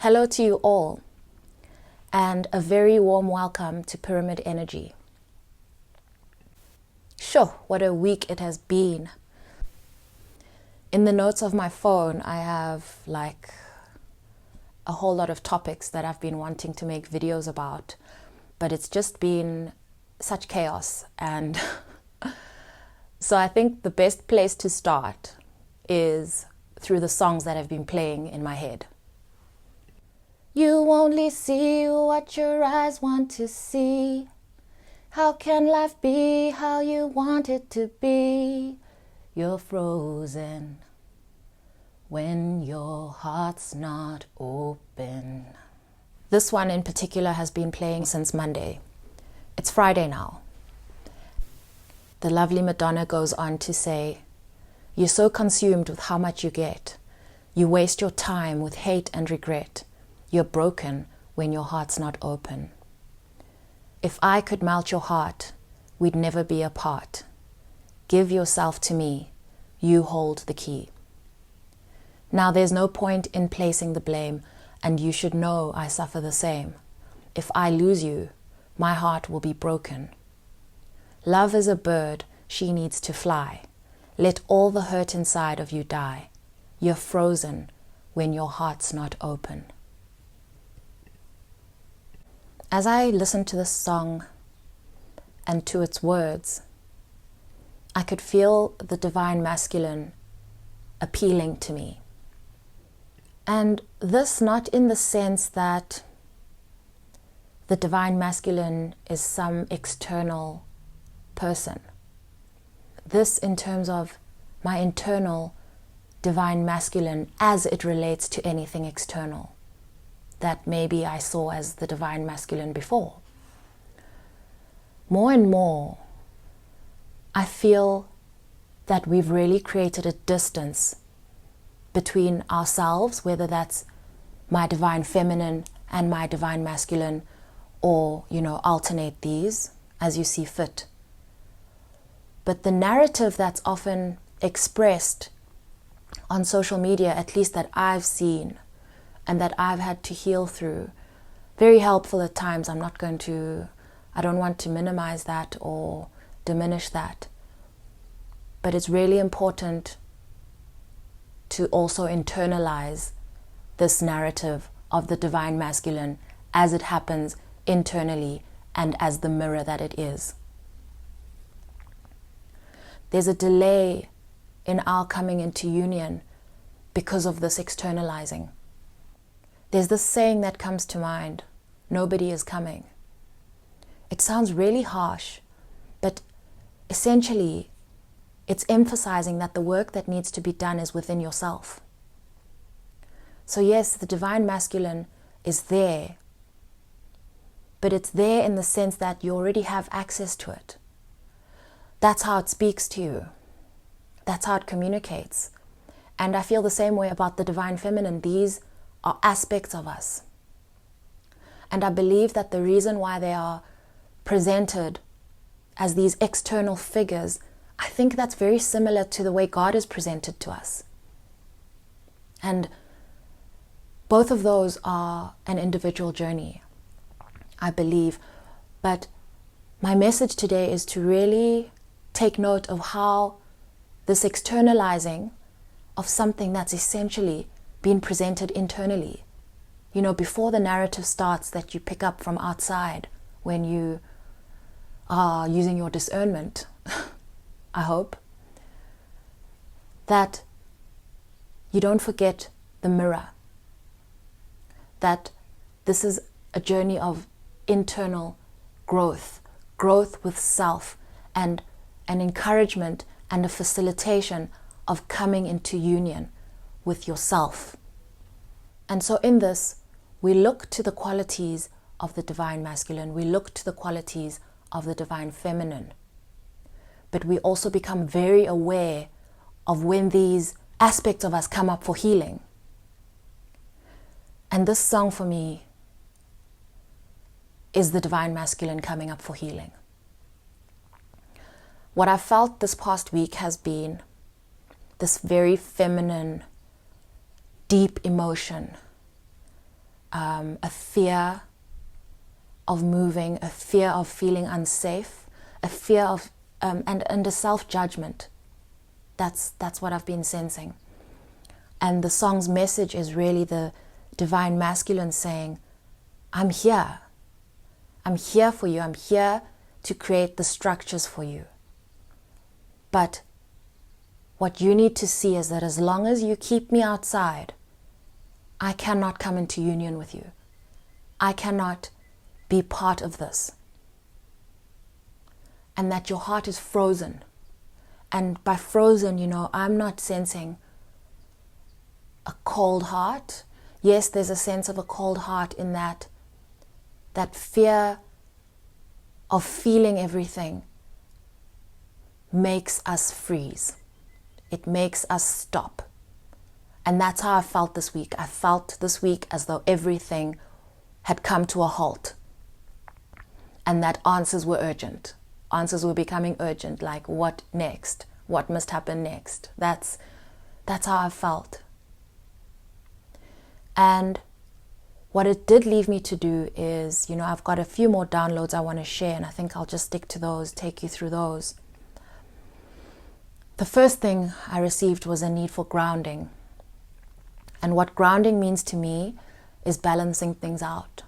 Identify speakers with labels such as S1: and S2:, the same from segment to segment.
S1: Hello to you all, and a very warm welcome to Pyramid Energy. Sure, what a week it has been. In the notes of my phone, I have like a whole lot of topics that I've been wanting to make videos about, but it's just been such chaos. And so I think the best place to start is through the songs that have been playing in my head. You only see what your eyes want to see. How can life be how you want it to be? You're frozen when your heart's not open. This one in particular has been playing since Monday. It's Friday now. The lovely Madonna goes on to say, "You're so consumed with how much you get. You waste your time with hate and regret. You're broken when your heart's not open. If I could melt your heart, we'd never be apart. Give yourself to me, you hold the key. Now there's no point in placing the blame, and you should know I suffer the same. If I lose you, my heart will be broken. Love is a bird, she needs to fly. Let all the hurt inside of you die. You're frozen when your heart's not open." As I listened to this song and to its words, I could feel the divine masculine appealing to me. And this not in the sense that the divine masculine is some external person. This in terms of my internal divine masculine as it relates to anything external that maybe I saw as the divine masculine before. More and more, I feel that we've really created a distance between ourselves, whether that's my divine feminine and my divine masculine, or, alternate these as you see fit. But the narrative that's often expressed on social media, at least that I've seen, and that I've had to heal through, very helpful at times. I don't want to minimize that or diminish that. But it's really important to also internalize this narrative of the divine masculine as it happens internally and as the mirror that it is. There's a delay in our coming into union because of this externalizing. There's this saying that comes to mind, nobody is coming. It sounds really harsh, but essentially it's emphasizing that the work that needs to be done is within yourself. So yes, the divine masculine is there, but it's there in the sense that you already have access to it. That's how it speaks to you. That's how it communicates. And I feel the same way about the divine feminine. These are aspects of us. And I believe that the reason why they are presented as these external figures, I think that's very similar to the way God is presented to us. And both of those are an individual journey, I believe. But my message today is to really take note of how this externalizing of something that's essentially being presented internally, before the narrative starts that you pick up from outside when you are using your discernment, I hope, that you don't forget the mirror, that this is a journey of internal growth with self, and an encouragement and a facilitation of coming into union with yourself. And so in this, we look to the qualities of the divine masculine, we look to the qualities of the divine feminine, but we also become very aware of when these aspects of us come up for healing. And this song for me is the divine masculine coming up for healing. What I've felt this past week has been this very feminine, deep emotion a fear of moving, a fear of feeling unsafe, a fear of and a self-judgment. That's what I've been sensing. And the song's message is really the divine masculine saying, I'm here. I'm here for you. I'm here to create the structures for you. But what you need to see is that as long as you keep me outside, I cannot come into union with you. I cannot be part of this. And that your heart is frozen. And by frozen, I'm not sensing a cold heart. Yes, there's a sense of a cold heart in that fear of feeling everything makes us freeze. It makes us stop. And that's how I felt this week. I felt this week as though everything had come to a halt. And that answers were urgent. Answers were becoming urgent, like what next? What must happen next? That's how I felt. And what it did leave me to do is, I've got a few more downloads I want to share, and I think I'll just stick to those, take you through those. The first thing I received was a need for grounding. And what grounding means to me is balancing things out.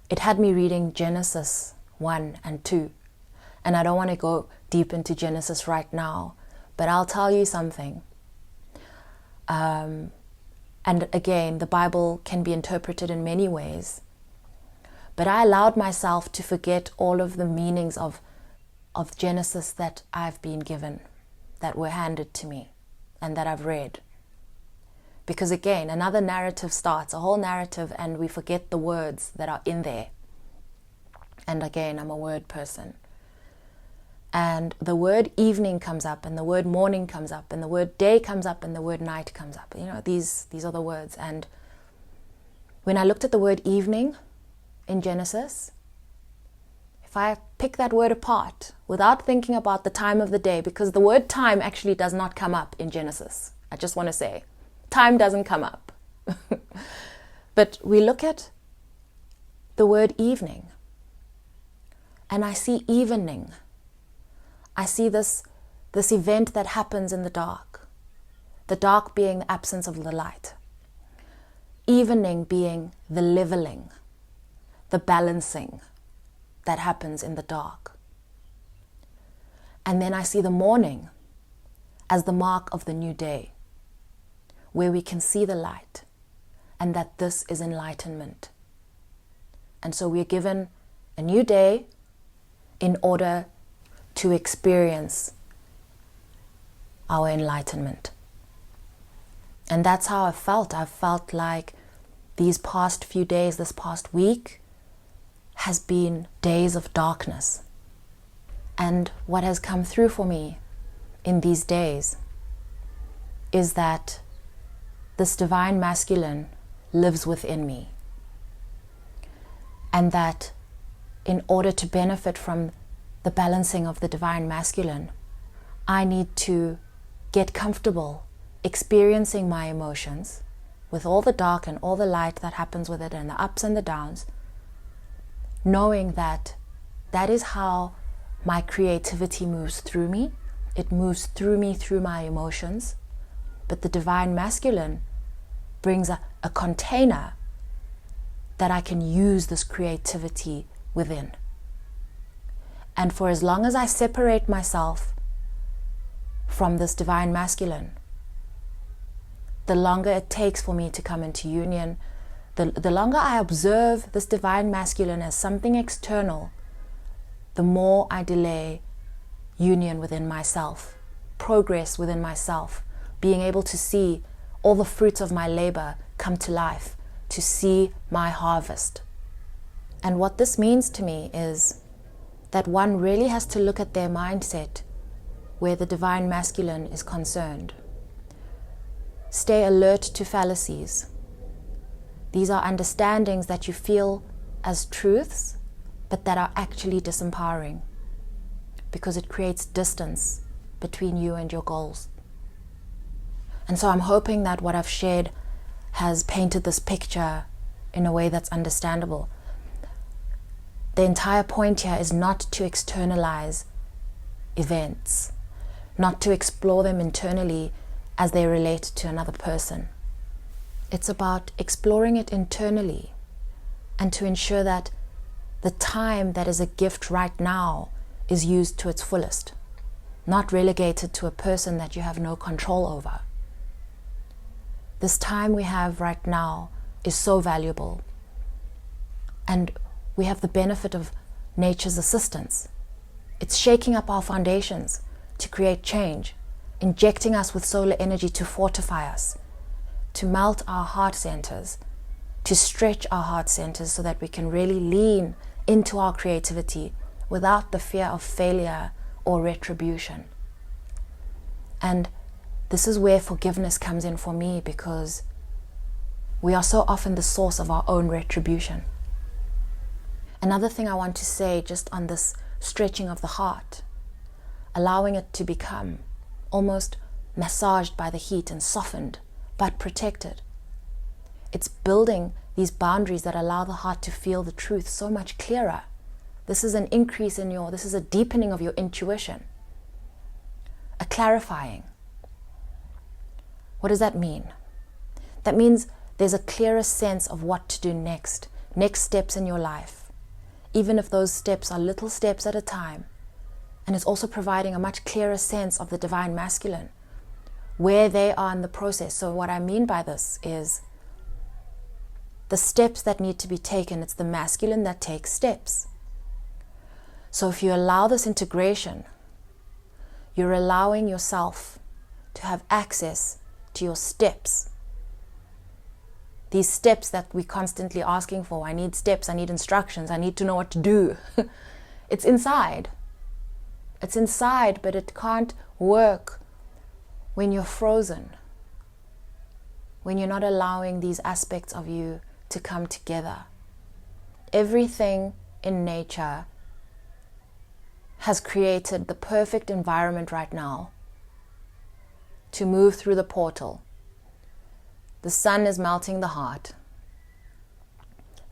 S1: It had me reading Genesis 1 and 2. And I don't want to go deep into Genesis right now, but I'll tell you something. And again, the Bible can be interpreted in many ways. But I allowed myself to forget all of the meanings of Genesis that I've been given, that were handed to me, and that I've read. Because again, another narrative starts, a whole narrative, and we forget the words that are in there. And again, I'm a word person. And the word evening comes up, and the word morning comes up, and the word day comes up, and the word night comes up. These are the words. And when I looked at the word evening in Genesis, if I pick that word apart without thinking about the time of the day, because the word time actually does not come up in Genesis. I just want to say, time doesn't come up. But we look at the word evening, and I see evening. I see this event that happens in the dark being the absence of the light, evening being the leveling, the balancing that happens in the dark. And then I see the morning as the mark of the new day, where we can see the light, and that this is enlightenment. And so we're given a new day in order to experience our enlightenment. And that's how I felt. I felt like these past few days, this past week, has been days of darkness. And what has come through for me in these days is that this divine masculine lives within me. And that in order to benefit from the balancing of the divine masculine, I need to get comfortable experiencing my emotions with all the dark and all the light that happens with it, and the ups and the downs, knowing that that is how my creativity moves through me. It moves through me through my emotions. But the divine masculine brings a container that I can use this creativity within. And for as long as I separate myself from this divine masculine, the longer it takes for me to come into union, the longer I observe this divine masculine as something external, the more I delay union within myself, progress within myself, being able to see all the fruits of my labor come to life, to see my harvest. And what this means to me is that one really has to look at their mindset where the divine masculine is concerned. Stay alert to fallacies. These are understandings that you feel as truths, but that are actually disempowering, because it creates distance between you and your goals. And so I'm hoping that what I've shared has painted this picture in a way that's understandable. The entire point here is not to externalize events, not to explore them internally as they relate to another person. It's about exploring it internally and to ensure that the time that is a gift right now is used to its fullest, not relegated to a person that you have no control over. This time we have right now is so valuable, and we have the benefit of nature's assistance. It's shaking up our foundations to create change, injecting us with solar energy to fortify us, to melt our heart centers, to stretch our heart centers so that we can really lean into our creativity without the fear of failure or retribution. And this is where forgiveness comes in for me, because we are so often the source of our own retribution. Another thing I want to say just on this stretching of the heart, allowing it to become almost massaged by the heat and softened, but protected. It's building these boundaries that allow the heart to feel the truth so much clearer. This is an increase in this is a deepening of your intuition, a clarifying. What does that mean? That means there's a clearer sense of what to do next steps in your life, even if those steps are little steps at a time. And it's also providing a much clearer sense of the divine masculine, where they are in the process. So what I mean by this is the steps that need to be taken. It's the masculine that takes steps. So if you allow this integration, you're allowing yourself to have access to your steps. These steps that we're constantly asking for. I need steps, I need instructions, I need to know what to do. It's inside. It's inside, but it can't work when you're frozen, when you're not allowing these aspects of you to come together. Everything in nature has created the perfect environment right now to move through the portal. The sun is melting the heart.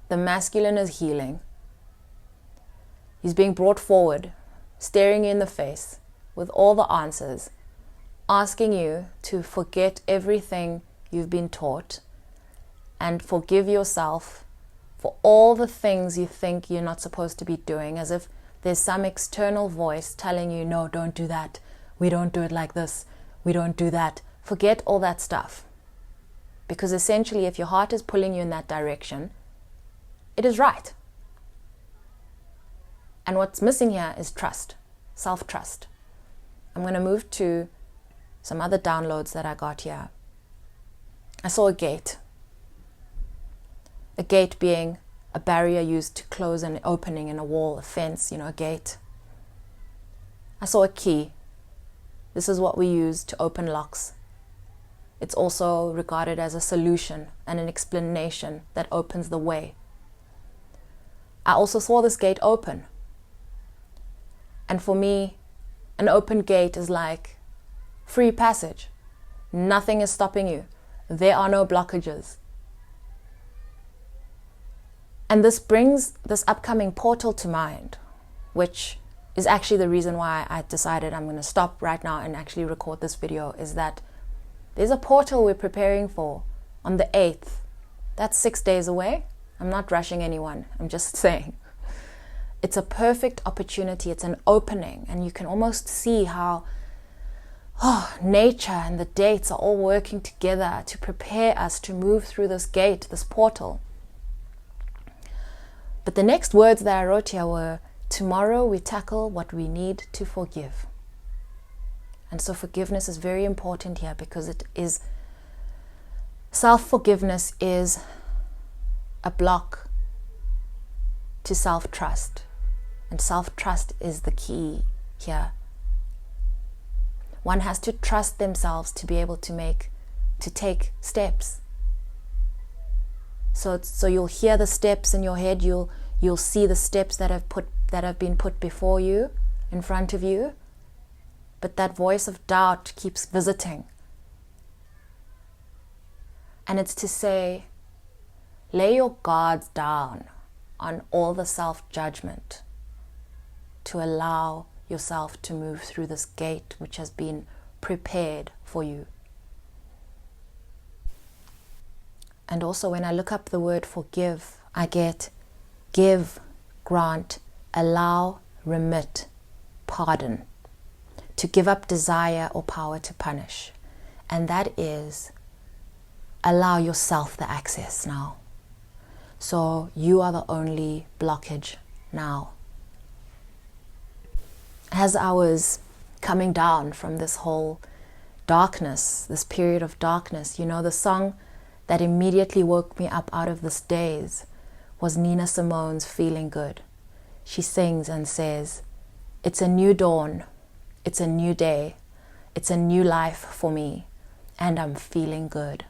S1: The masculine is healing. He's being brought forward, staring you in the face with all the answers, asking you to forget everything you've been taught and forgive yourself for all the things you think you're not supposed to be doing, as if there's some external voice telling you, no, don't do that. We don't do it like this. We don't do that. Forget all that stuff. Because essentially, if your heart is pulling you in that direction, it is right. And what's missing here is trust, self-trust. I'm going to move to some other downloads that I got here. I saw a gate. A gate being a barrier used to close an opening in a wall, a fence, a gate. I saw a key. This is what we use to open locks. It's also regarded as a solution and an explanation that opens the way. I also saw this gate open. And for me, an open gate is like free passage. Nothing is stopping you. There are no blockages. And this brings this upcoming portal to mind, which is actually the reason why I decided I'm going to stop right now and actually record this video, is that there's a portal we're preparing for on the 8th. That's 6 days away. I'm not rushing anyone. I'm just saying. It's a perfect opportunity. It's an opening. And you can almost see how nature and the dates are all working together to prepare us to move through this gate, this portal. But the next words that I wrote here were, tomorrow we tackle what we need to forgive. And so forgiveness is very important here, because it is, self-forgiveness is a block to self-trust. And self-trust is the key here. One has to trust themselves to be able to take steps. So you'll hear the steps in your head, you'll see the steps that have been put before you, in front of you. But that voice of doubt keeps visiting. And it's to say, lay your guards down on all the self-judgment to allow yourself to move through this gate which has been prepared for you. And also when I look up the word forgive, I get give, grant, allow, remit, pardon, to give up desire or power to punish. And that is allow yourself the access now. So you are the only blockage now. As I was coming down from this whole darkness, this period of darkness, you know, the song that immediately woke me up out of this daze was Nina Simone's Feeling Good. She sings and says, "It's a new dawn, it's a new day, it's a new life for me, and I'm feeling good."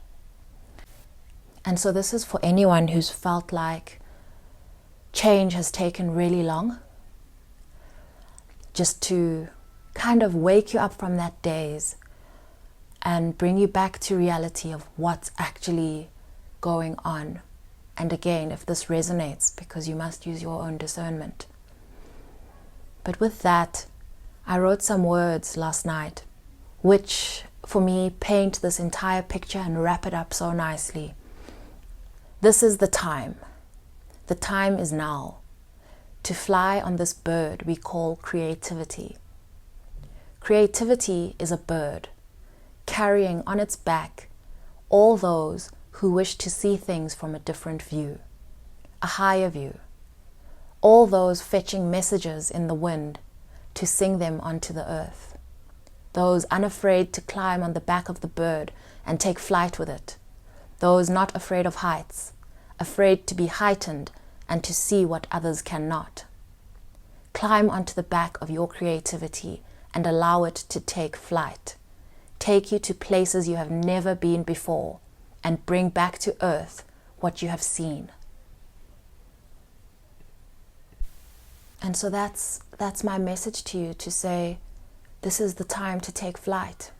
S1: And so this is for anyone who's felt like change has taken really long, just to kind of wake you up from that daze and bring you back to reality of what's actually going on. And again, if this resonates, because you must use your own discernment. But with that, I wrote some words last night, which for me paint this entire picture and wrap it up so nicely. This is the time. The time is now to fly on this bird we call creativity. Creativity is a bird carrying on its back all those who wish to see things from a different view, a higher view, all those fetching messages in the wind to sing them onto the earth, those unafraid to climb on the back of the bird and take flight with it, those not afraid of heights, afraid to be heightened and to see what others cannot. Climb onto the back of your creativity and allow it to take flight, take you to places you have never been before, and bring back to earth what you have seen. And so that's my message to you, to say, this is the time to take flight.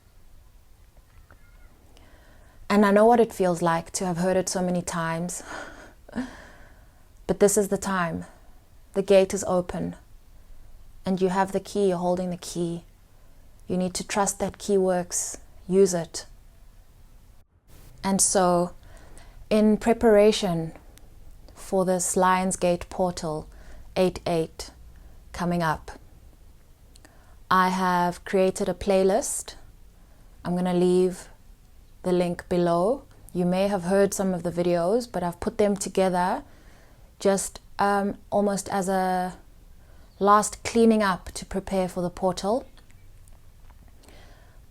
S1: And I know what it feels like to have heard it so many times, but this is the time. The gate is open, and you have the key, you're holding the key. You need to trust that key works, use it. And so, in preparation for this Lionsgate portal 8/8 coming up, I have created a playlist. I'm going to leave the link below. You may have heard some of the videos, but I've put them together just almost as a last cleaning up to prepare for the portal.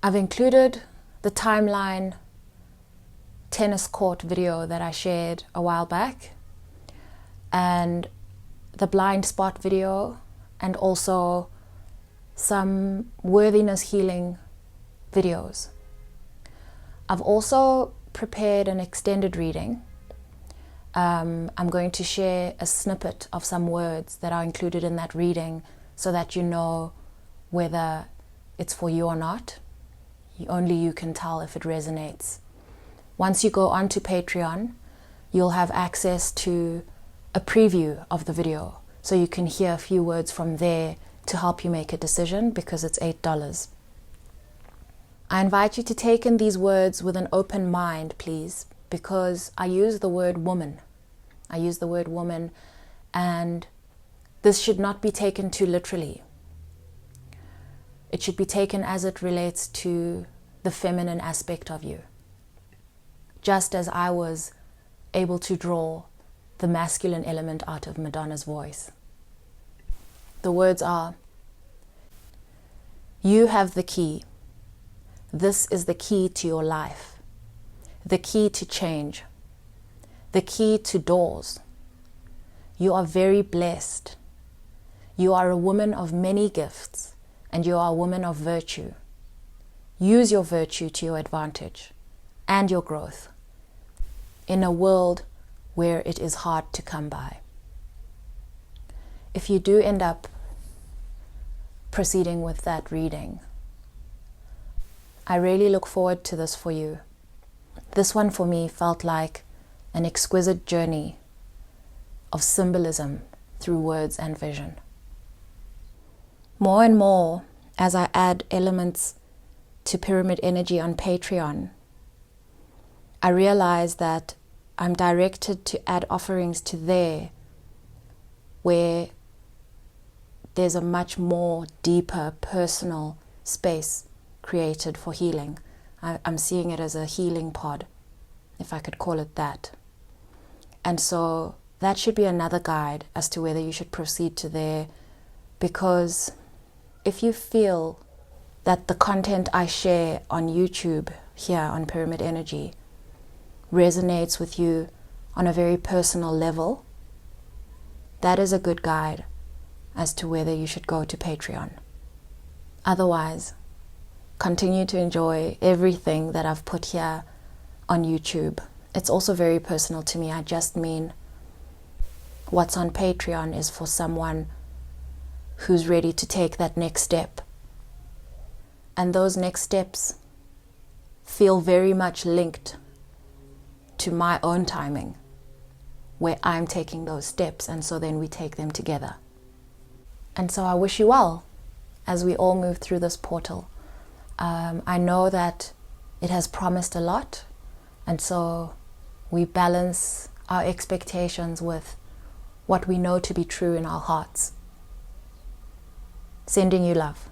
S1: I've included the timeline tennis court video that I shared a while back, and the blind spot video, and also some worthiness healing videos. I've also prepared an extended reading. I'm going to share a snippet of some words that are included in that reading so that you know whether it's for you or not. Only you can tell if it resonates. Once you go onto Patreon, you'll have access to a preview of the video, so you can hear a few words from there to help you make a decision, because it's $8. I invite you to take in these words with an open mind, please, because I use the word woman. I use the word woman, and this should not be taken too literally. It should be taken as it relates to the feminine aspect of you. Just as I was able to draw the masculine element out of Madonna's voice. The words are, you have the key. This is the key to your life, the key to change, the key to doors. You are very blessed. You are a woman of many gifts, and you are a woman of virtue. Use your virtue to your advantage and your growth in a world where it is hard to come by. If you do end up proceeding with that reading, I really look forward to this for you. This one for me felt like an exquisite journey of symbolism through words and vision. More and more, as I add elements to pyramid energy on Patreon, I realize that I'm directed to add offerings to there where there's a much more deeper personal space created for healing. I'm seeing it as a healing pod, if I could call it that. And so that should be another guide as to whether you should proceed to there, because if you feel that the content I share on YouTube here on Pyramid Energy resonates with you on a very personal level, that is a good guide as to whether you should go to Patreon. Otherwise, continue to enjoy everything that I've put here on YouTube. It's also very personal to me. I just mean what's on Patreon is for someone who's ready to take that next step. And those next steps feel very much linked to my own timing, where I'm taking those steps, and so then we take them together. And so I wish you well as we all move through this portal. I know that it has promised a lot, and so we balance our expectations with what we know to be true in our hearts. Sending you love.